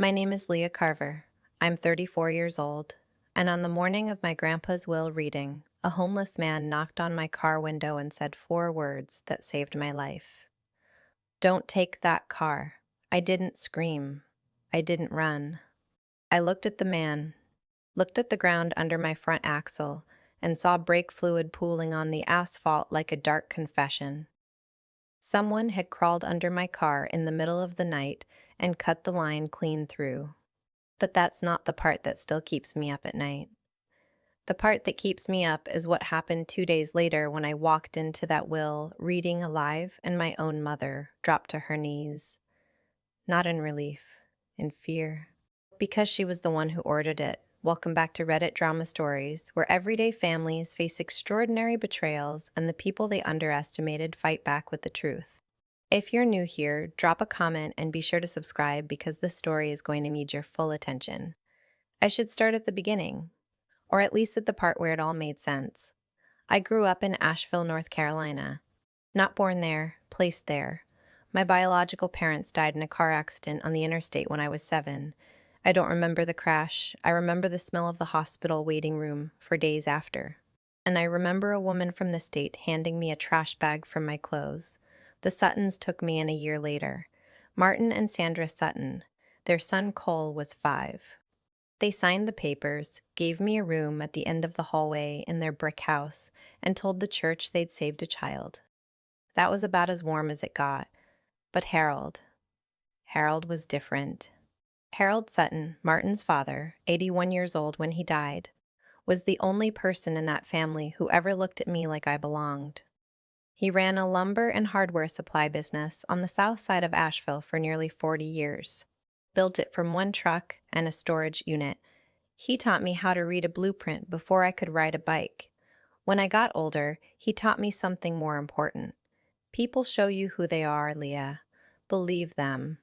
My name is Leah Carver. I'm 34 years old, and on the morning of my grandpa's will reading, a homeless man knocked on my car window and said 4 words that saved my life. Don't take that car. I didn't scream. I didn't run. I looked at the man, looked at the ground under my front axle, and saw brake fluid pooling on the asphalt like a dark confession. Someone had crawled under my car in the middle of the night and cut the line clean through. But that's not the part that still keeps me up at night. The part that keeps me up is what happened 2 days later when I walked into that will, reading alive, and my own mother dropped to her knees. Not in relief, in fear. Because she was the one who ordered it. Welcome back to Reddit Drama Stories, where everyday families face extraordinary betrayals and the people they underestimated fight back with the truth. If you're new here, drop a comment and be sure to subscribe because this story is going to need your full attention. I should start at the beginning, or at least at the part where it all made sense. I grew up in Asheville, North Carolina. Not born there, placed there. My biological parents died in a car accident on the interstate when I was 7. I don't remember the crash. I remember the smell of the hospital waiting room for days after. And I remember a woman from the state handing me a trash bag from my clothes. The Suttons took me in a year later. Martin and Sandra Sutton. Their son Cole was 5. They signed the papers, gave me a room at the end of the hallway in their brick house, and told the church they'd saved a child. That was about as warm as it got. But Harold was different. Harold Sutton, Martin's father, 81 years old when he died, was the only person in that family who ever looked at me like I belonged. He ran a lumber and hardware supply business on the south side of Asheville for nearly 40 years. Built it from one truck and a storage unit. He taught me how to read a blueprint before I could ride a bike. When I got older, he taught me something more important. People show you who they are, Leah. Believe them.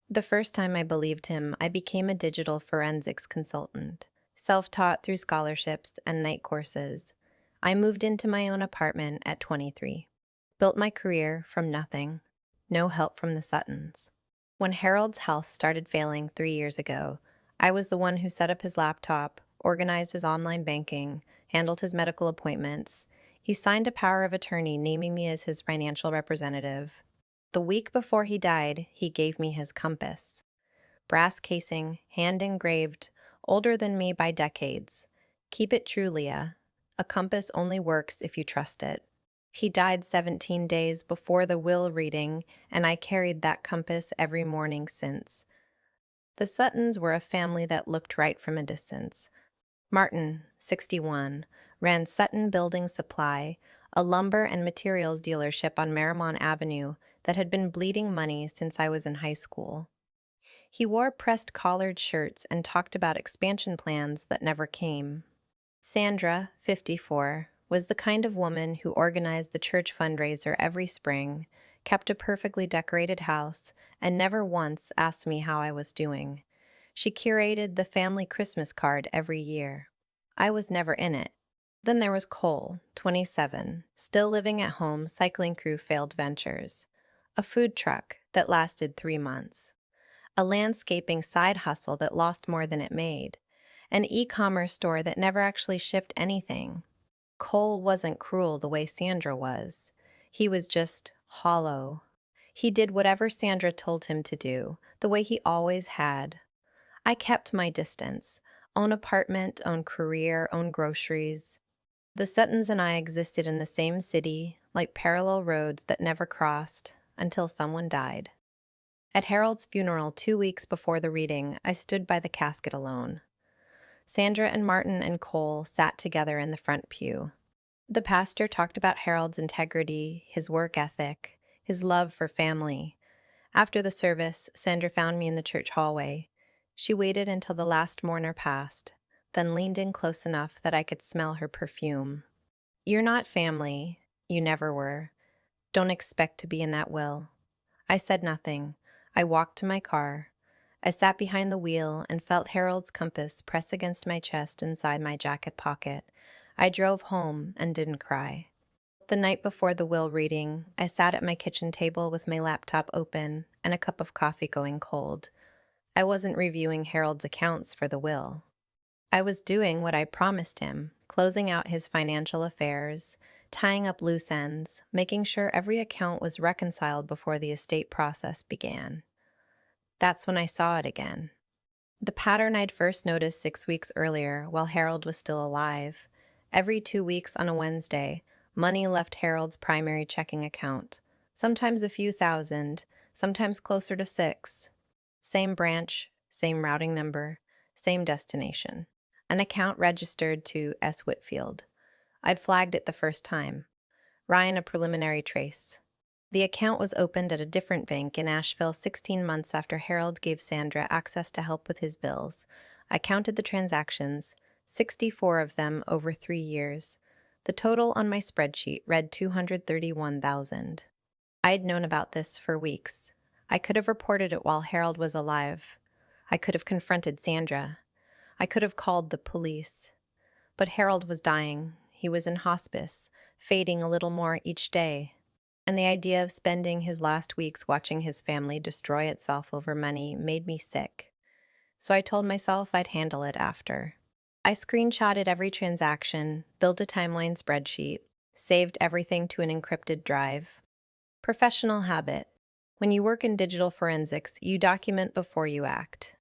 The first time I believed him, I became a digital forensics consultant, self-taught through scholarships and night courses. I moved into my own apartment at 23. Built my career from nothing. No help from the Suttons. When Harold's health started failing 3 years ago, I was the one who set up his laptop, organized his online banking, handled his medical appointments. He signed a power of attorney naming me as his financial representative. The week before he died, he gave me his compass. Brass casing, hand engraved, older than me by decades. Keep it true, Leah. A compass only works if you trust it. He died 17 days before the will reading, and I carried that compass every morning since. The Suttons were a family that looked right from a distance. Martin, 61, ran Sutton Building Supply, a lumber and materials dealership on Marymount Avenue that had been bleeding money since I was in high school. He wore pressed collared shirts and talked about expansion plans that never came. Sandra, 54, was the kind of woman who organized the church fundraiser every spring, kept a perfectly decorated house, and never once asked me how I was doing. She curated the family Christmas card every year. I was never in it. Then there was Cole, 27, still living at home cycling through failed ventures. A food truck that lasted 3 months. A landscaping side hustle that lost more than it made. An e-commerce store that never actually shipped anything. Cole wasn't cruel the way Sandra was. He was just hollow. He did whatever Sandra told him to do, the way he always had. I kept my distance. Own apartment, own career, own groceries. The Suttons and I existed in the same city, like parallel roads that never crossed, until someone died. At Harold's funeral 2 weeks before the reading, I stood by the casket alone. Sandra and Martin and Cole sat together in the front pew. The pastor talked about Harold's integrity, his work ethic, his love for family. After the service, Sandra found me in the church hallway. She waited until the last mourner passed, then leaned in close enough that I could smell her perfume. "You're not family. You never were. Don't expect to be in that will." I said nothing. I walked to my car. I sat behind the wheel and felt Harold's compass press against my chest inside my jacket pocket. I drove home and didn't cry. The night before the will reading, I sat at my kitchen table with my laptop open and a cup of coffee going cold. I wasn't reviewing Harold's accounts for the will. I was doing what I promised him, closing out his financial affairs, tying up loose ends, making sure every account was reconciled before the estate process began. That's when I saw it again. The pattern I'd first noticed 6 weeks earlier while Harold was still alive. Every 2 weeks on a Wednesday, money left Harold's primary checking account. Sometimes a few thousand, sometimes closer to six. Same branch, same routing number, same destination. An account registered to S. Whitfield. I'd flagged it the first time. Ryan, a preliminary trace. The account was opened at a different bank in Asheville 16 months after Harold gave Sandra access to help with his bills. I counted the transactions, 64 of them over 3 years. The total on my spreadsheet read 231,000. I'd known about this for weeks. I could have reported it while Harold was alive. I could have confronted Sandra. I could have called the police. But Harold was dying. He was in hospice, fading a little more each day. And the idea of spending his last weeks watching his family destroy itself over money made me sick. So I told myself I'd handle it after. I screenshotted every transaction, built a timeline spreadsheet, saved everything to an encrypted drive. Professional habit. When you work in digital forensics, you document before you act.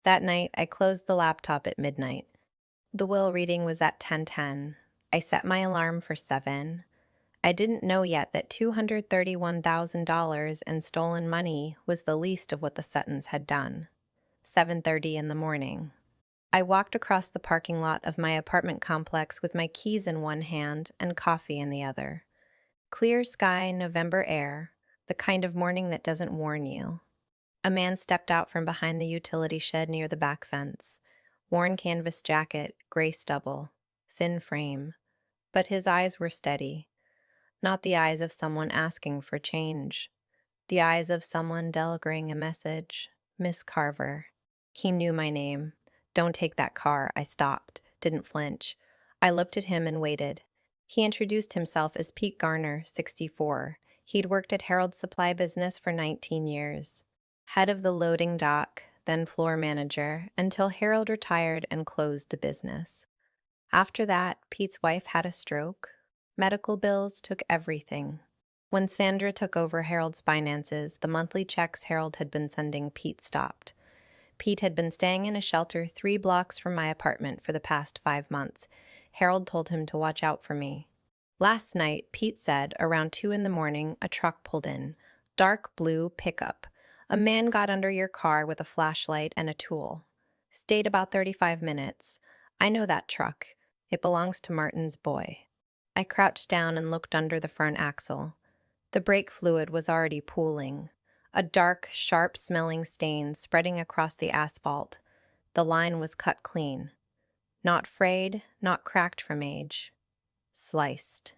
That night, I closed the laptop at midnight. The will reading was at 10:10. I set my alarm for 7. I didn't know yet that $231,000 in stolen money was the least of what the Suttons had done. 7:30 in the morning. I walked across the parking lot of my apartment complex with my keys in one hand and coffee in the other. Clear sky, November air, the kind of morning that doesn't warn you. A man stepped out from behind the utility shed near the back fence. Worn canvas jacket, gray stubble, thin frame. But his eyes were steady. Not the eyes of someone asking for change. The eyes of someone delivering a message. Miss Carver. He knew my name. Don't take that car. I stopped, didn't flinch. I looked at him and waited. He introduced himself as Pete Garner, 64. He'd worked at Harold's supply business for 19 years. Head of the loading dock, then floor manager, until Harold retired and closed the business. After that, Pete's wife had a stroke. Medical bills took everything. When Sandra took over Harold's finances, the monthly checks Harold had been sending Pete stopped. Pete had been staying in a shelter 3 blocks from my apartment for the past 5 months. Harold told him to watch out for me. Last night, Pete said, around 2 in the morning, a truck pulled in. Dark blue pickup. A man got under your car with a flashlight and a tool. Stayed about 35 minutes. I know that truck. It belongs to Martin's boy. I crouched down and looked under the front axle. The brake fluid was already pooling. A dark, sharp-smelling stain spreading across the asphalt. The line was cut clean. Not frayed, not cracked from age. Sliced.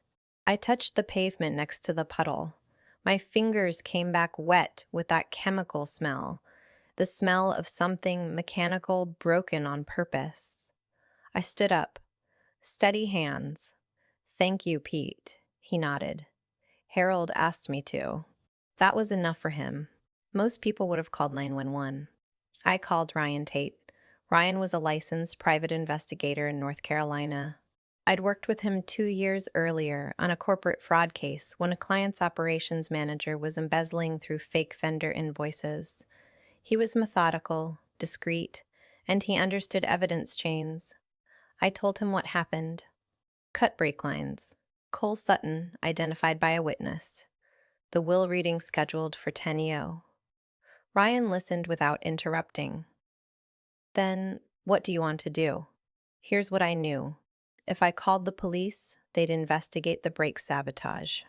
I touched the pavement next to the puddle. My fingers came back wet with that chemical smell, the smell of something mechanical broken on purpose. I stood up. Steady hands. Thank you, Pete. He nodded. Harold asked me to. That was enough for him. Most people would have called 911. I called Ryan Tate. Ryan was a licensed private investigator in North Carolina. I'd worked with him 2 years earlier on a corporate fraud case when a client's operations manager was embezzling through fake vendor invoices. He was methodical, discreet, and he understood evidence chains. I told him what happened. Cut brake lines. Cole Sutton, identified by a witness. The will reading scheduled for 10 EO. Ryan listened without interrupting. Then, what do you want to do? Here's what I knew. If I called the police, they'd investigate the brake sabotage.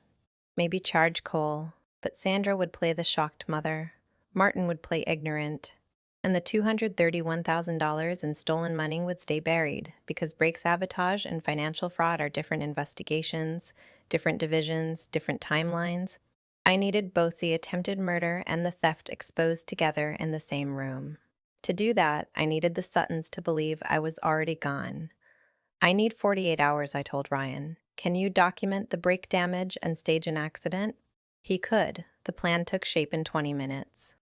Maybe charge Cole, but Sandra would play the shocked mother. Martin would play ignorant. And the $231,000 in stolen money would stay buried because brake sabotage and financial fraud are different investigations, different divisions, different timelines. I needed both the attempted murder and the theft exposed together in the same room. To do that, I needed the Suttons to believe I was already gone. I need 48 hours, I told Ryan. Can you document the brake damage and stage an accident? He could. The plan took shape in 20 minutes.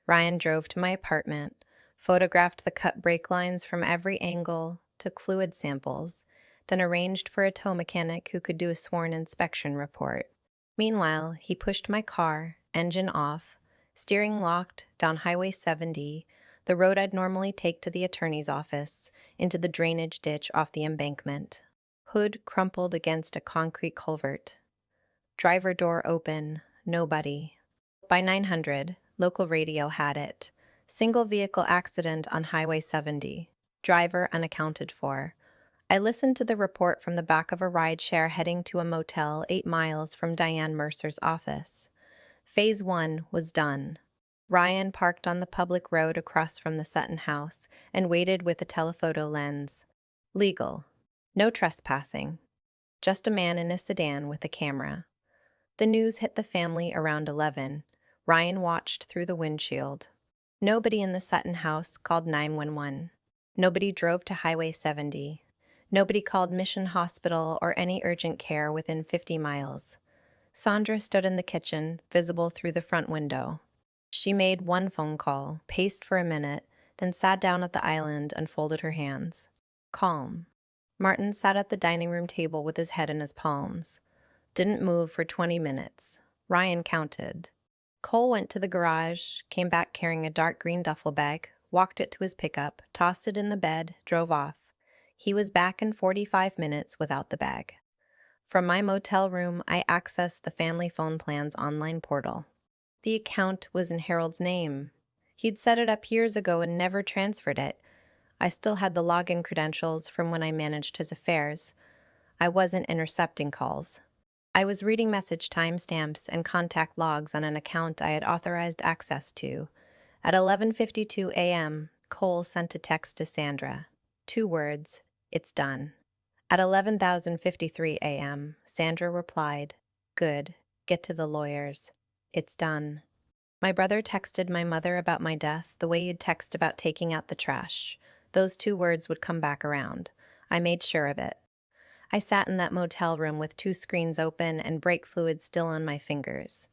Ryan drove to my apartment. photographed the cut brake lines from every angle, took fluid samples, then arranged for a tow mechanic who could do a sworn inspection report. Meanwhile, he pushed my car, engine off, steering locked, down Highway 70, the road I'd normally take to the attorney's office, into the drainage ditch off the embankment. Hood crumpled against a concrete culvert. Driver door open, nobody. By 900, local radio had it. Single vehicle accident on Highway 70. Driver unaccounted for. I listened to the report from the back of a rideshare heading to a motel 8 miles from Diane Mercer's office. Phase 1 was done. Ryan parked on the public road across from the Sutton house and waited with a telephoto lens. Legal. No trespassing. Just a man in a sedan with a camera. The news hit the family around 11. Ryan watched through the windshield. Nobody in the Sutton house called 911. Nobody drove to Highway 70. Nobody called Mission Hospital or any urgent care within 50 miles. Sandra stood in the kitchen, visible through the front window. She made one phone call, paced for a minute, then sat down at the island and folded her hands. Calm. Martin sat at the dining room table with his head in his palms. Didn't move for 20 minutes. Ryan counted. Cole went to the garage, came back carrying a dark green duffel bag, walked it to his pickup, tossed it in the bed, drove off. He was back in 45 minutes without the bag. From my motel room, I accessed the family phone plan's online portal. The account was in Harold's name. He'd set it up years ago and never transferred it. I still had the login credentials from when I managed his affairs. I wasn't intercepting calls. I was reading message timestamps and contact logs on an account I had authorized access to. At 11:52 a.m., Cole sent a text to Sandra. 2 words, "It's done." At 11:53 a.m., Sandra replied, "Good, get to the lawyers. It's done." My brother texted my mother about my death the way you'd text about taking out the trash. Those 2 words would come back around. I made sure of it. I sat in that motel room with 2 screens open and brake fluid still on my fingers.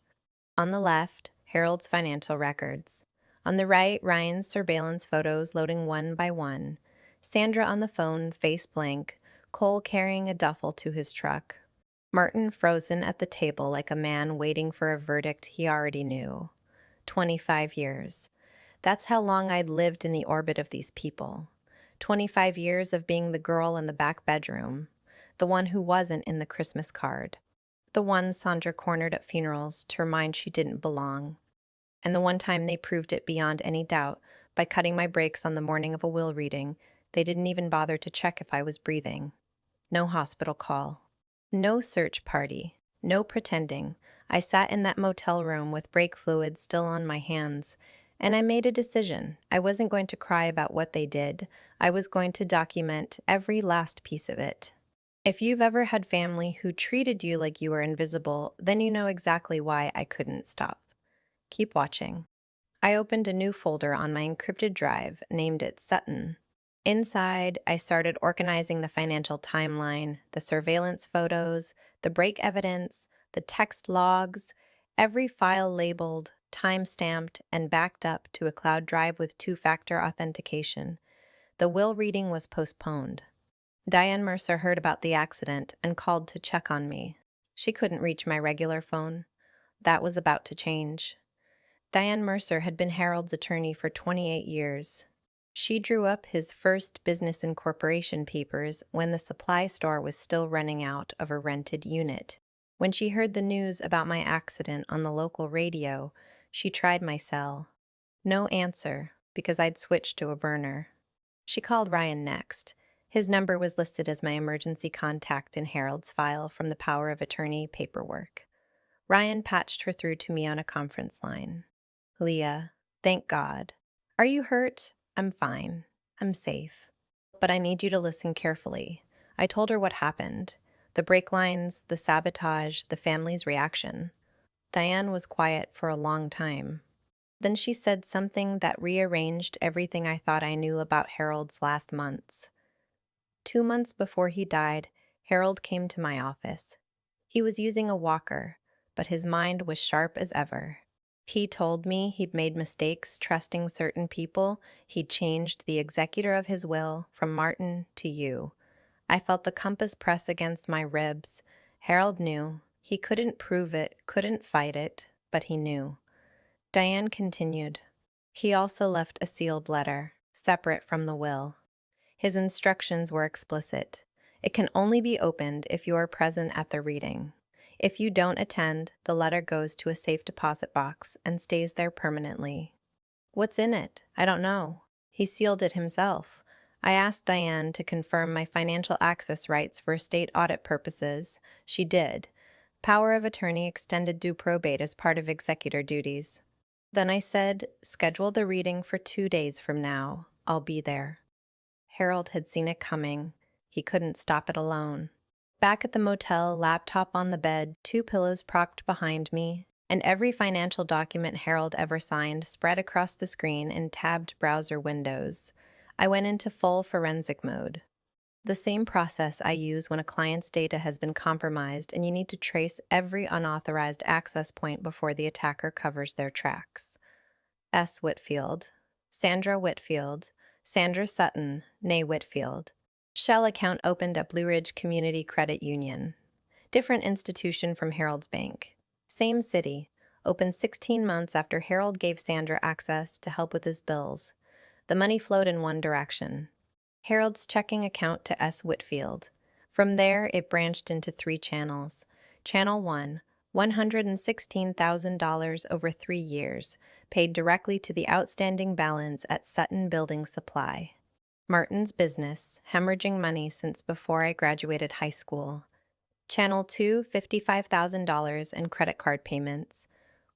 On the left, Harold's financial records. On the right, Ryan's surveillance photos loading one by one. Sandra on the phone, face blank. Cole carrying a duffel to his truck. Martin frozen at the table like a man waiting for a verdict he already knew. 25 years. That's how long I'd lived in the orbit of these people. 25 years of being the girl in the back bedroom. The one who wasn't in the Christmas card. The one Sandra cornered at funerals to remind she didn't belong. And the one time they proved it beyond any doubt by cutting my brakes on the morning of a will reading. They didn't even bother to check if I was breathing. No hospital call. No search party. No pretending. I sat in that motel room with brake fluid still on my hands, and I made a decision. I wasn't going to cry about what they did. I was going to document every last piece of it. If you've ever had family who treated you like you were invisible, then you know exactly why I couldn't stop. Keep watching. I opened a new folder on my encrypted drive, named it Sutton. Inside, I started organizing the financial timeline, the surveillance photos, the brake evidence, the text logs, every file labeled, time-stamped, and backed up to a cloud drive with 2-factor authentication. The will reading was postponed. Diane Mercer heard about the accident and called to check on me. She couldn't reach my regular phone. That was about to change. Diane Mercer had been Harold's attorney for 28 years. She drew up his first business incorporation papers when the supply store was still running out of a rented unit. When she heard the news about my accident on the local radio, she tried my cell. No answer, because I'd switched to a burner. She called Ryan next. His number was listed as my emergency contact in Harold's file from the power of attorney paperwork. Ryan patched her through to me on a conference line. "Leah, thank God. Are you hurt? I'm fine. I'm safe. But I need you to listen carefully." I told her what happened. The brake lines, the sabotage, the family's reaction. Diane was quiet for a long time. Then she said something that rearranged everything I thought I knew about Harold's last months. 2 months before he died, Harold came to my office. He was using a walker, but his mind was sharp as ever. He told me he'd made mistakes trusting certain people. He'd changed the executor of his will from Martin to you. I felt the compass press against my ribs. Harold knew. He couldn't prove it, couldn't fight it, but he knew. Diane continued. He also left a sealed letter, separate from the will. His instructions were explicit. It can only be opened if you are present at the reading. If you don't attend, the letter goes to a safe deposit box and stays there permanently. What's in it? I don't know. He sealed it himself. I asked Diane to confirm my financial access rights for estate audit purposes. She did. Power of attorney extended due probate as part of executor duties. Then I said, schedule the reading for 2 days from now. I'll be there. Harold had seen it coming. He couldn't stop it alone. Back at the motel, laptop on the bed, 2 pillows propped behind me, and every financial document Harold ever signed spread across the screen in tabbed browser windows. I went into full forensic mode. The same process I use when a client's data has been compromised and you need to trace every unauthorized access point before the attacker covers their tracks. S. Whitfield, Sandra Whitfield, Sandra Sutton, née Whitfield. Shell account opened at Blue Ridge Community Credit Union. Different institution from Harold's bank. Same city. Opened 16 months after Harold gave Sandra access to help with his bills. The money flowed in one direction. Harold's checking account to S. Whitfield. From there, it branched into 3 channels. Channel 1, $116,000 over 3 years, paid directly to the outstanding balance at Sutton Building Supply. Martin's business, hemorrhaging money since before I graduated high school. Channel 2, $55,000 in credit card payments.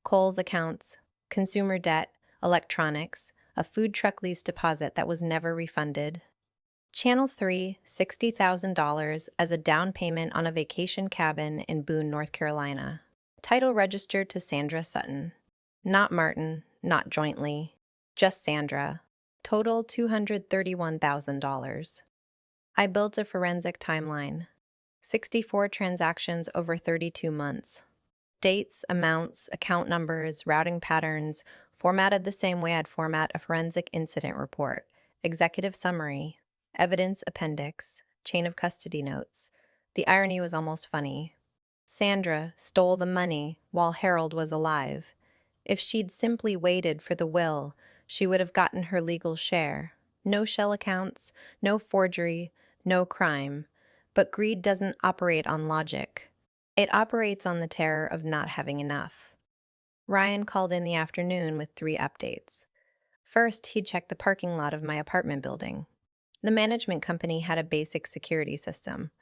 Kohl's accounts, consumer debt, electronics, a food truck lease deposit that was never refunded. Channel 3, $60,000 as a down payment on a vacation cabin in Boone, North Carolina. Title registered to Sandra Sutton. Not Martin, not jointly, just Sandra. Total $231,000. I built a forensic timeline. 64 transactions over 32 months. Dates, amounts, account numbers, routing patterns, formatted the same way I'd format a forensic incident report. Executive summary, evidence appendix, chain of custody notes. The irony was almost funny. Sandra stole the money while Harold was alive. If she'd simply waited for the will, she would have gotten her legal share. No shell accounts, no forgery, no crime. But greed doesn't operate on logic. It operates on the terror of not having enough. Ryan called in the afternoon with 3 updates. First, he'd checked the parking lot of my apartment building. The management company had a basic security system.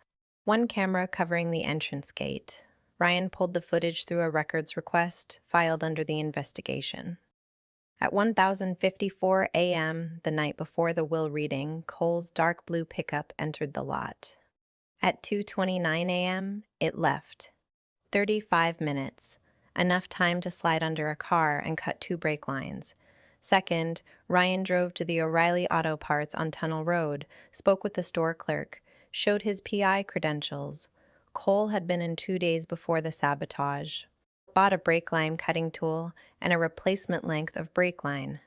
One camera covering the entrance gate. Ryan pulled the footage through a records request filed under the investigation. At 1054 a.m., the night before the will reading, Cole's dark blue pickup entered the lot. At 2:29 a.m., it left. 35 minutes, enough time to slide under a car and cut 2 brake lines. Second, Ryan drove to the O'Reilly Auto Parts on Tunnel Road, spoke with the store clerk, showed his PI credentials. Cole had been in 2 days before the sabotage. Bought a brake line cutting tool and a replacement length of brake line.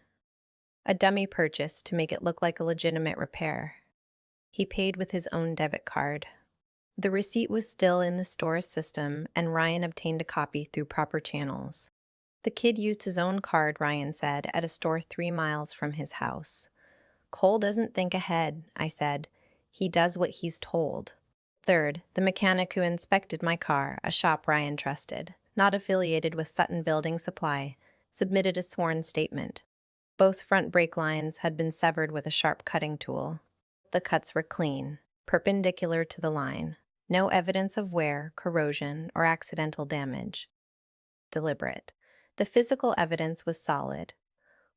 A dummy purchase to make it look like a legitimate repair. He paid with his own debit card. The receipt was still in the store's system, and Ryan obtained a copy through proper channels. The kid used his own card, Ryan said, at a store 3 miles from his house. Cole doesn't think ahead, I said. He does what he's told. Third, the mechanic who inspected my car, a shop Ryan trusted, not affiliated with Sutton Building Supply, submitted a sworn statement. Both front brake lines had been severed with a sharp cutting tool. The cuts were clean, perpendicular to the line. No evidence of wear, corrosion, or accidental damage. Deliberate. The physical evidence was solid.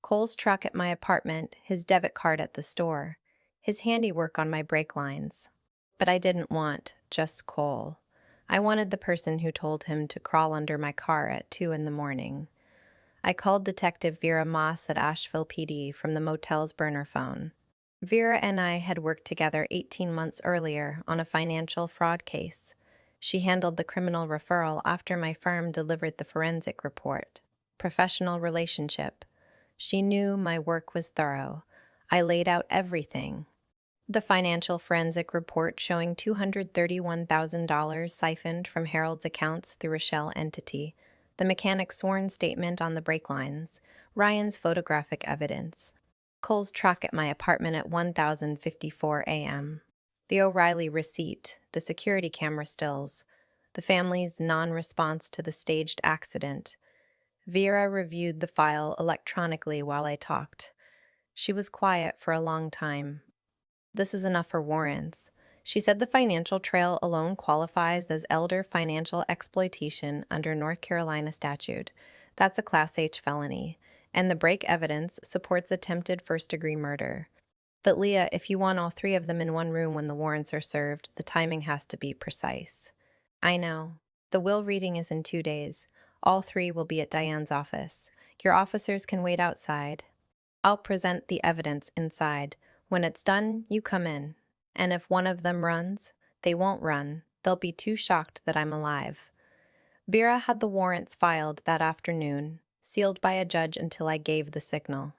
Cole's truck at my apartment, his debit card at the store, his handiwork on my brake lines. But I didn't want just Cole. I wanted the person who told him to crawl under my car at 2 in the morning. I called Detective Vera Moss at Asheville PD from the motel's burner phone. Vera and I had worked together 18 months earlier on a financial fraud case. She handled the criminal referral after my firm delivered the forensic report. professional relationship. She knew my work was thorough. I laid out everything. The financial forensic report showing $231,000 siphoned from Harold's accounts through a shell entity, the mechanic's sworn statement on the brake lines, Ryan's photographic evidence, Cole's truck at my apartment at 1054 a.m., the O'Reilly receipt, the security camera stills, the family's non-response to the staged accident. Vera reviewed the file electronically while I talked. She was quiet for a long time. This is enough for warrants. She said the financial trail alone qualifies as elder financial exploitation under North Carolina statute. That's a Class H felony. And the brake evidence supports attempted first-degree murder. But Leah, if you want all three of them in one room when the warrants are served, the timing has to be precise. I know. The will reading is in 2 days. All three will be at Diane's office. Your officers can wait outside. I'll present the evidence inside. When it's done, you come in. And if one of them runs, they won't run. They'll be too shocked that I'm alive. Vera had the warrants filed that afternoon, sealed by a judge until I gave the signal.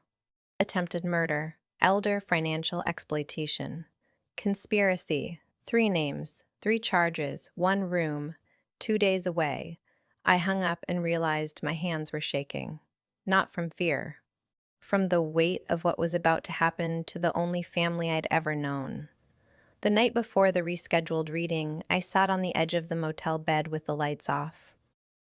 Attempted murder, elder financial exploitation, conspiracy, 3 names, 3 charges, 1 room, 2 days away. I hung up and realized my hands were shaking. Not from fear. From the weight of what was about to happen to the only family I'd ever known. The night before the rescheduled reading, I sat on the edge of the motel bed with the lights off.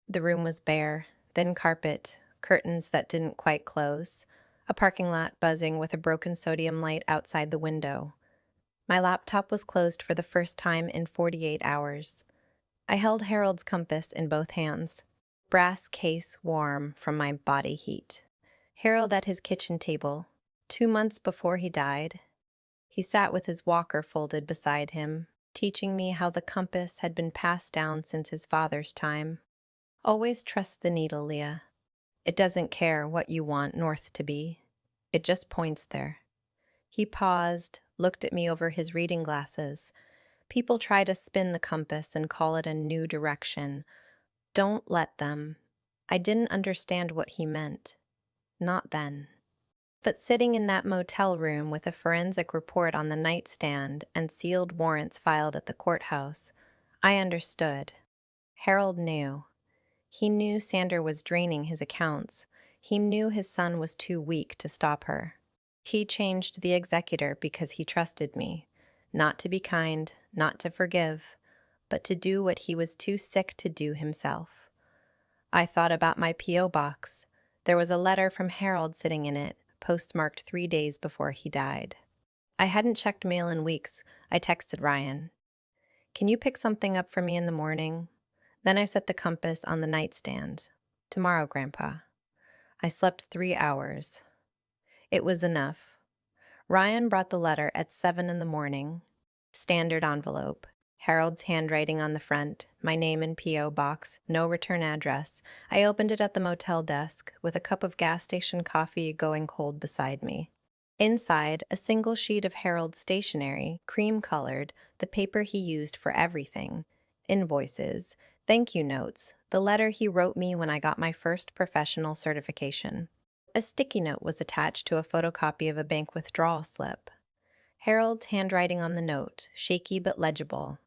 The room was bare, thin carpet, curtains that didn't quite close, a parking lot buzzing with a broken sodium light outside the window. My laptop was closed for the first time in 48 hours. I held Harold's compass in both hands, brass case warm from my body heat. Harold at his kitchen table, 2 months before he died. He sat with his walker folded beside him, teaching me how the compass had been passed down since his father's time. Always trust the needle, Leah. It doesn't care what you want north to be. It just points there. He paused, looked at me over his reading glasses. People try to spin the compass and call it a new direction. Don't let them. I didn't understand what he meant. Not then. But sitting in that motel room with a forensic report on the nightstand and sealed warrants filed at the courthouse, I understood. Harold knew. He knew Sandra was draining his accounts. He knew his son was too weak to stop her. He changed the executor because he trusted me. Not to be kind, not to forgive, but to do what he was too sick to do himself. I thought about my P.O. box. There was a letter from Harold sitting in it, postmarked 3 days before he died. I hadn't checked mail in weeks. I texted Ryan. Can you pick something up for me in the morning? Then I set the compass on the nightstand. Tomorrow, Grandpa. I slept 3 hours. It was enough. Ryan brought the letter at 7 in the morning. Standard envelope. Harold's handwriting on the front, my name and P.O. box, no return address. I opened it at the motel desk, with a cup of gas station coffee going cold beside me. Inside, a single sheet of Harold's stationery, cream-colored, the paper he used for everything. Invoices, thank you notes, the letter he wrote me when I got my first professional certification. A sticky note was attached to a photocopy of a bank withdrawal slip. Harold's handwriting on the note, shaky but legible.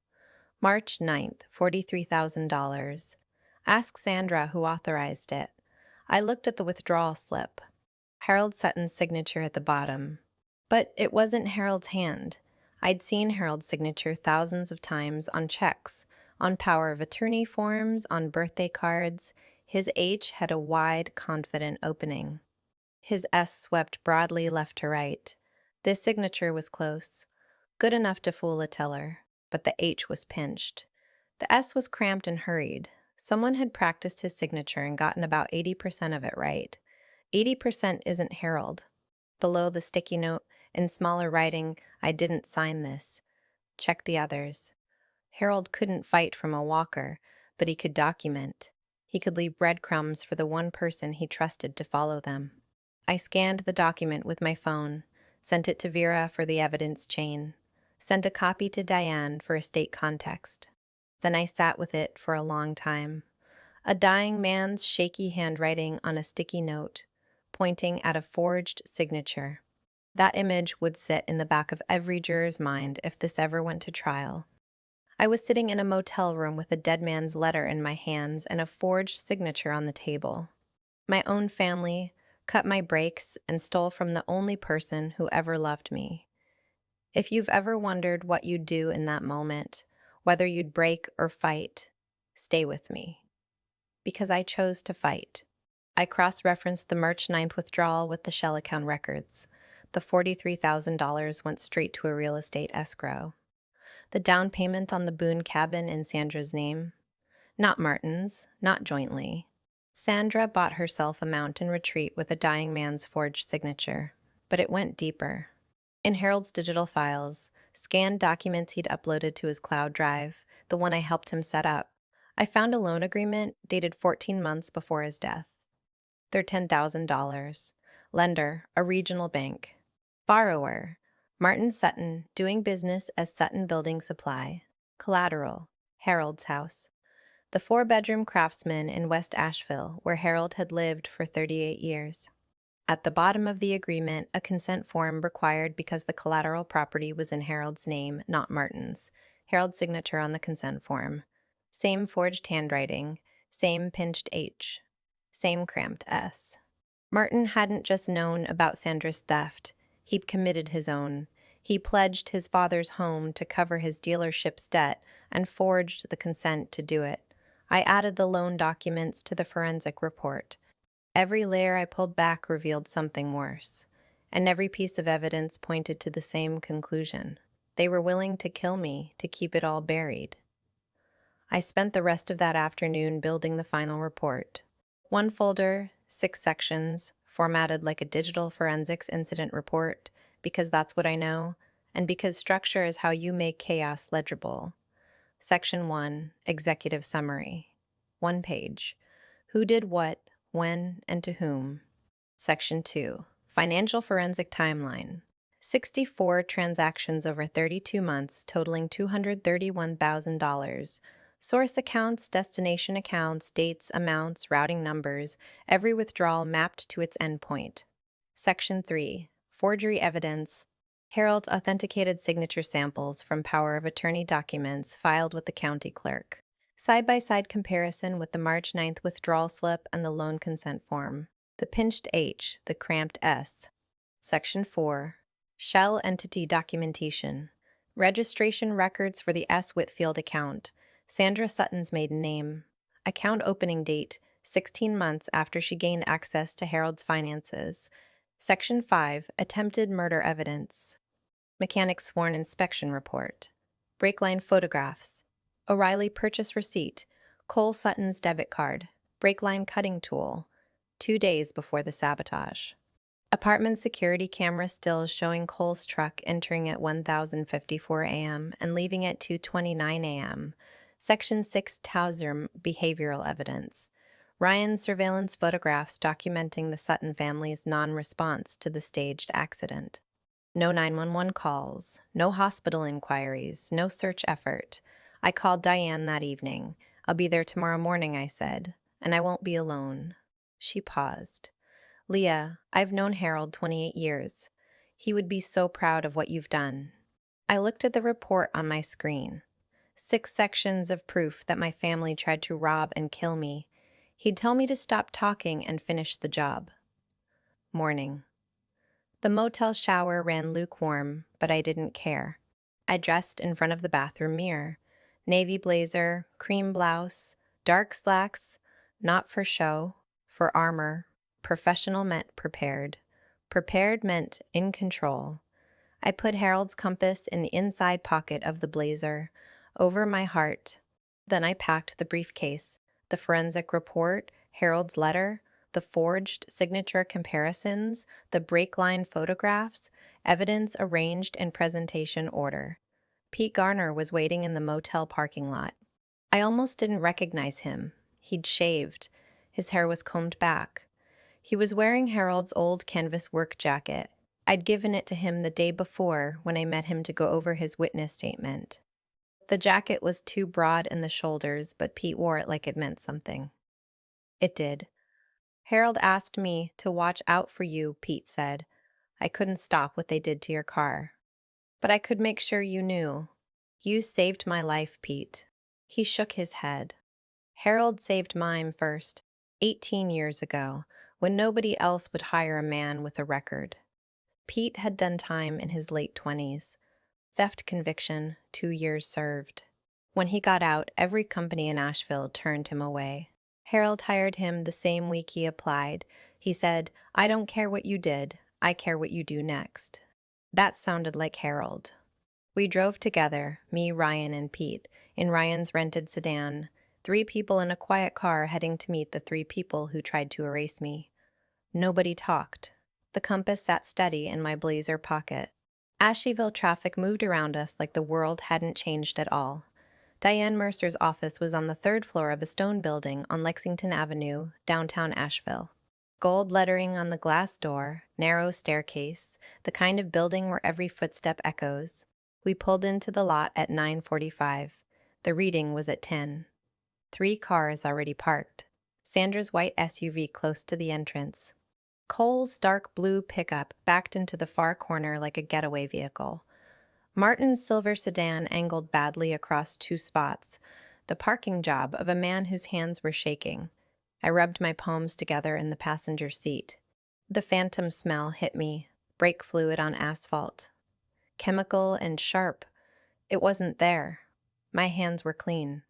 March 9th, $43,000. Ask Sandra who authorized it. I looked at the withdrawal slip. Harold Sutton's signature at the bottom. But it wasn't Harold's hand. I'd seen Harold's signature thousands of times on checks, on power of attorney forms, on birthday cards. His H had a wide, confident opening. His S swept broadly left to right. This signature was close, good enough to fool a teller, but the H was pinched. The S was cramped and hurried. Someone had practiced his signature and gotten about 80% of it right. 80% isn't Harold. Below the sticky note, in smaller writing, I didn't sign this. Check the others. Harold couldn't fight from a walker, but he could document. He could leave breadcrumbs for the one person he trusted to follow them. I scanned the document with my phone, sent it to Vera for the evidence chain, sent a copy to Diane for estate context. Then I sat with it for a long time. A dying man's shaky handwriting on a sticky note, pointing at a forged signature. That image would sit in the back of every juror's mind if this ever went to trial. I was sitting in a motel room with a dead man's letter in my hands and a forged signature on the table. My own family cut my brakes and stole from the only person who ever loved me. If you've ever wondered what you'd do in that moment, whether you'd break or fight, stay with me. Because I chose to fight. I cross-referenced the March 9th withdrawal with the Shell account records. The $43,000 went straight to a real estate escrow. The down payment on the Boone cabin in Sandra's name. Not Martin's, not jointly. Sandra bought herself a mountain retreat with a dying man's forged signature, but it went deeper. In Harold's digital files, scanned documents he'd uploaded to his cloud drive, the one I helped him set up, I found a loan agreement dated 14 months before his death. They're $10,000. Lender, a regional bank. Borrower, Martin Sutton, doing business as Sutton Building Supply. Collateral, Harold's house. The four-bedroom craftsman in West Asheville, where Harold had lived for 38 years. At the bottom of the agreement, a consent form required because the collateral property was in Harold's name, not Martin's. Harold's signature on the consent form. Same forged handwriting, same pinched H, same cramped S. Martin hadn't just known about Sandra's theft, he'd committed his own. He pledged his father's home to cover his dealership's debt and forged the consent to do it. I added the loan documents to the forensic report. Every layer I pulled back revealed something worse, and every piece of evidence pointed to the same conclusion. They were willing to kill me to keep it all buried. I spent the rest of that afternoon building the final report. One folder, 6 sections, formatted like a digital forensics incident report, because that's what I know, and because structure is how you make chaos legible. Section 1, Executive Summary. 1 page. Who did what, when, and to whom. Section 2, Financial Forensic Timeline. 64 transactions over 32 months totaling $231,000. Source accounts, destination accounts, dates, amounts, routing numbers, every withdrawal mapped to its endpoint. Section 3, Forgery Evidence. Harold's authenticated signature samples from power of attorney documents filed with the county clerk. Side-by-side comparison with the March 9th withdrawal slip and the loan consent form. The pinched H, the cramped S. Section 4, Shell Entity Documentation. Registration records for the S. Whitfield account. Sandra Sutton's maiden name. Account opening date, 16 months after she gained access to Harold's finances. Section 5, Attempted Murder Evidence. Mechanic's Sworn Inspection Report. Brakeline photographs. O'Reilly purchase receipt. Cole Sutton's debit card. Brakeline cutting tool. 2 days before the sabotage. Apartment security camera stills showing Cole's truck entering at 1054 a.m. and leaving at 2:29 a.m. Section 6, Towser Behavioral Evidence. Ryan's surveillance photographs documenting the Sutton family's non-response to the staged accident. No 911 calls, no hospital inquiries, no search effort. I called Diane that evening. I'll be there tomorrow morning, I said, and I won't be alone. She paused. Leah, I've known Harold 28 years. He would be so proud of what you've done. I looked at the report on my screen. 6 sections of proof that my family tried to rob and kill me. He'd tell me to stop talking and finish the job. Morning. The motel shower ran lukewarm, but I didn't care. I dressed in front of the bathroom mirror. Navy blazer, cream blouse, dark slacks, not for show, for armor. Professional meant prepared. Prepared meant in control. I put Harold's compass in the inside pocket of the blazer, over my heart. Then I packed the briefcase, the forensic report, Harold's letter, the forged signature comparisons, the brake line photographs, evidence arranged in presentation order. Pete Garner was waiting in the motel parking lot. I almost didn't recognize him. He'd shaved. His hair was combed back. He was wearing Harold's old canvas work jacket. I'd given it to him the day before when I met him to go over his witness statement. The jacket was too broad in the shoulders, but Pete wore it like it meant something. It did. Harold asked me to watch out for you, Pete said. I couldn't stop what they did to your car. But I could make sure you knew. You saved my life, Pete. He shook his head. Harold saved mine first, 18 years ago, when nobody else would hire a man with a record. Pete had done time in his late 20s. Theft conviction, 2 years served. When he got out, every company in Asheville turned him away. Harold hired him the same week he applied. He said, I don't care what you did, I care what you do next. That sounded like Harold. We drove together, me, Ryan, and Pete, in Ryan's rented sedan, 3 people in a quiet car heading to meet the 3 people who tried to erase me. Nobody talked. The compass sat steady in my blazer pocket. Asheville traffic moved around us like the world hadn't changed at all. Diane Mercer's office was on the 3rd floor of a stone building on Lexington Avenue, downtown Asheville. Gold lettering on the glass door, narrow staircase, the kind of building where every footstep echoes. We pulled into the lot at 9:45. The reading was at 10. 3 cars already parked. Sandra's white SUV close to the entrance. Cole's dark blue pickup backed into the far corner like a getaway vehicle. Martin's silver sedan angled badly across 2 spots, the parking job of a man whose hands were shaking. I rubbed my palms together in the passenger seat. The phantom smell hit me, brake fluid on asphalt. Chemical and sharp. It wasn't there. My hands were clean.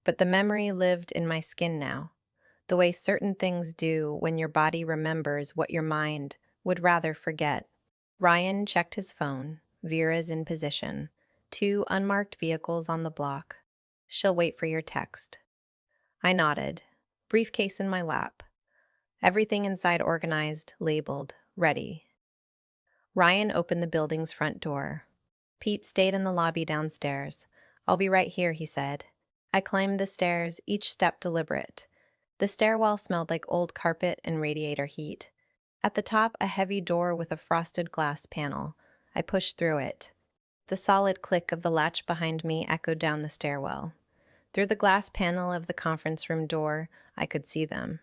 But the memory lived in my skin now, the way certain things do when your body remembers what your mind would rather forget. Ryan checked his phone. Vera's in position. 2 unmarked vehicles on the block. She'll wait for your text. I nodded. Briefcase in my lap. Everything inside organized, labeled, ready. Ryan opened the building's front door. Pete stayed in the lobby downstairs. I'll be right here, he said. I climbed the stairs, each step deliberate. The stairwell smelled like old carpet and radiator heat. At the top, a heavy door with a frosted glass panel. I pushed through it. The solid click of the latch behind me echoed down the stairwell. Through the glass panel of the conference room door, I could see them.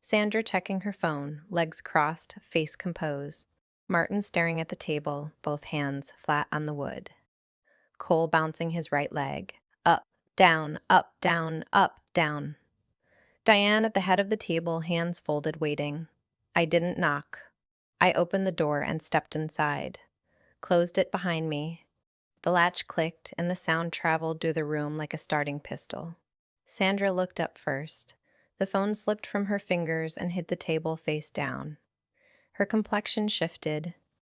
Sandra checking her phone, legs crossed, face composed. Martin staring at the table, both hands flat on the wood. Cole bouncing his right leg. Up, down, up, down, up, down. Diane at the head of the table, hands folded, waiting. I didn't knock. I opened the door and stepped inside. Closed it behind me. The latch clicked, and the sound traveled through the room like a starting pistol. Sandra looked up first. The phone slipped from her fingers and hit the table face down. Her complexion shifted.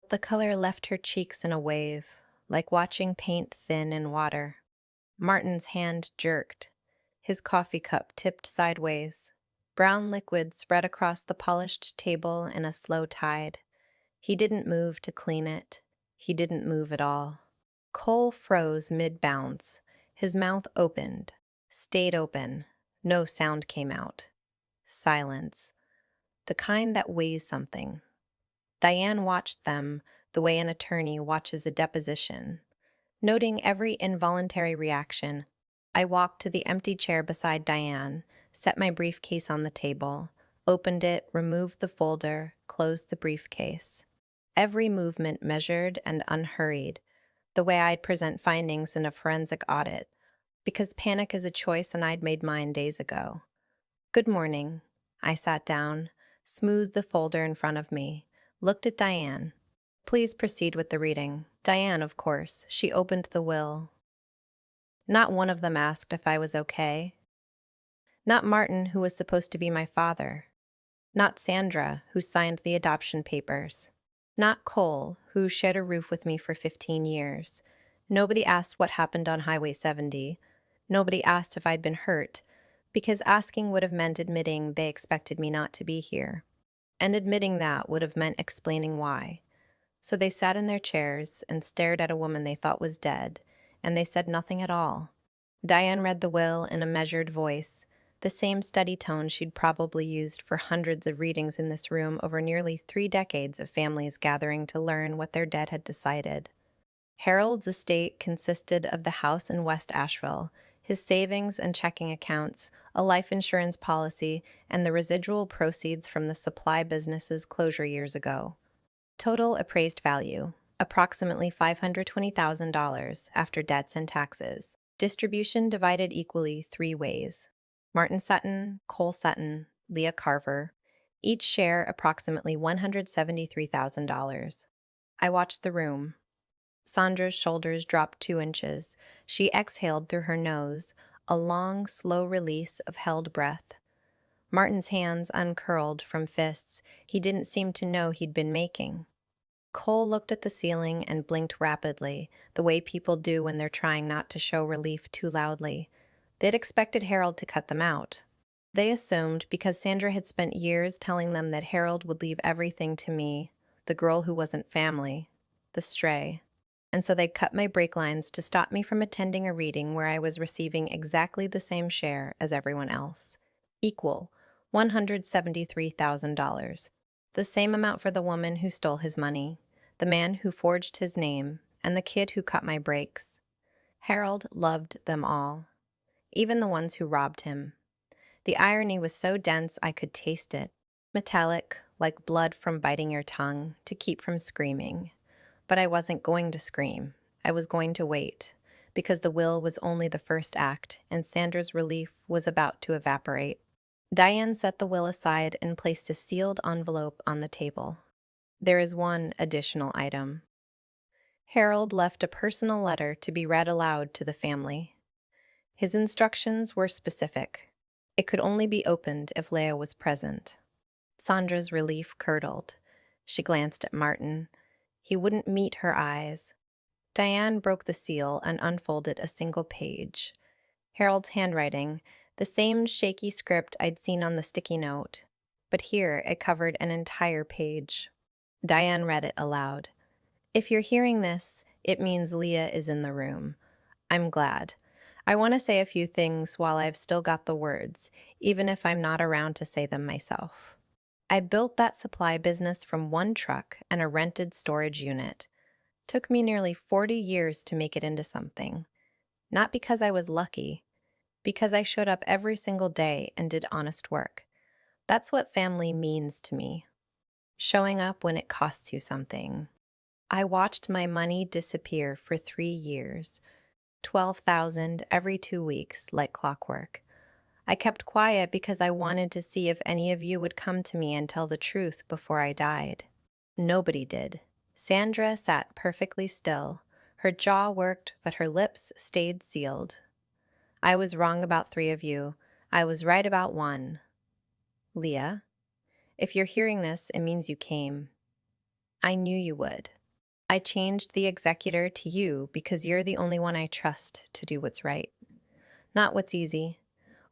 The color left her cheeks in a wave, like watching paint thin in water. Martin's hand jerked. His coffee cup tipped sideways. Brown liquid spread across the polished table in a slow tide. He didn't move to clean it. He didn't move at all. Cole froze mid-bounce. His mouth opened. Stayed open. No sound came out. Silence. The kind that weighs something. Diane watched them the way an attorney watches a deposition. Noting every involuntary reaction, I walked to the empty chair beside Diane, set my briefcase on the table, opened it, removed the folder, closed the briefcase. Every movement measured and unhurried, the way I'd present findings in a forensic audit, because panic is a choice and I'd made mine days ago. Good morning. I sat down, smoothed the folder in front of me, looked at Diane. Please proceed with the reading. Diane, of course. She opened the will. Not one of them asked if I was okay. Not Martin, who was supposed to be my father. Not Sandra, who signed the adoption papers. Not Cole, who shared a roof with me for 15 years. Nobody asked what happened on Highway 70. Nobody asked if I'd been hurt, because asking would have meant admitting they expected me not to be here. And admitting that would have meant explaining why. So they sat in their chairs and stared at a woman they thought was dead, and they said nothing at all. Diane read the will in a measured voice, the same steady tone she'd probably used for hundreds of readings in this room over nearly 3 decades of families gathering to learn what their dead had decided. Harold's estate consisted of the house in West Asheville, his savings and checking accounts, a life insurance policy, and the residual proceeds from the supply business's closure years ago. Total appraised value, approximately $520,000 after debts and taxes. Distribution divided equally three ways. Martin Sutton, Cole Sutton, Leah Carver, each share approximately $173,000. I watched the room. Sandra's shoulders dropped 2 inches. She exhaled through her nose, a long, slow release of held breath. Martin's hands uncurled from fists he didn't seem to know he'd been making. Cole looked at the ceiling and blinked rapidly, the way people do when they're trying not to show relief too loudly. They'd expected Harold to cut them out. They assumed because Sandra had spent years telling them that Harold would leave everything to me, the girl who wasn't family, the stray. And so they'd cut my brake lines to stop me from attending a reading where I was receiving exactly the same share as everyone else. Equal $173,000. The same amount for the woman who stole his money, the man who forged his name, and the kid who cut my brakes. Harold loved them all, even the ones who robbed him. The irony was so dense I could taste it, metallic, like blood from biting your tongue to keep from screaming. But I wasn't going to scream. I was going to wait, because the will was only the first act, and Sandra's relief was about to evaporate. Diane set the will aside and placed a sealed envelope on the table. There is one additional item. Harold left a personal letter to be read aloud to the family. His instructions were specific. It could only be opened if Leah was present. Sandra's relief curdled. She glanced at Martin. He wouldn't meet her eyes. Diane broke the seal and unfolded a single page. Harold's handwriting, the same shaky script I'd seen on the sticky note, but here it covered an entire page. Diane read it aloud. If you're hearing this, it means Leah is in the room. I'm glad. I want to say a few things while I've still got the words, even if I'm not around to say them myself. I built that supply business from one truck and a rented storage unit. Took me nearly 40 years to make it into something. Not because I was lucky, because I showed up every single day and did honest work. That's what family means to me. Showing up when it costs you something. I watched my money disappear for 3 years. 12,000 every 2 weeks, like clockwork. I kept quiet because I wanted to see if any of you would come to me and tell the truth before I died. Nobody did. Sandra sat perfectly still. Her jaw worked, but her lips stayed sealed. I was wrong about 3 of you. I was right about 1. Leah, if you're hearing this, it means you came. I knew you would. I changed the executor to you because you're the only one I trust to do what's right. Not what's easy.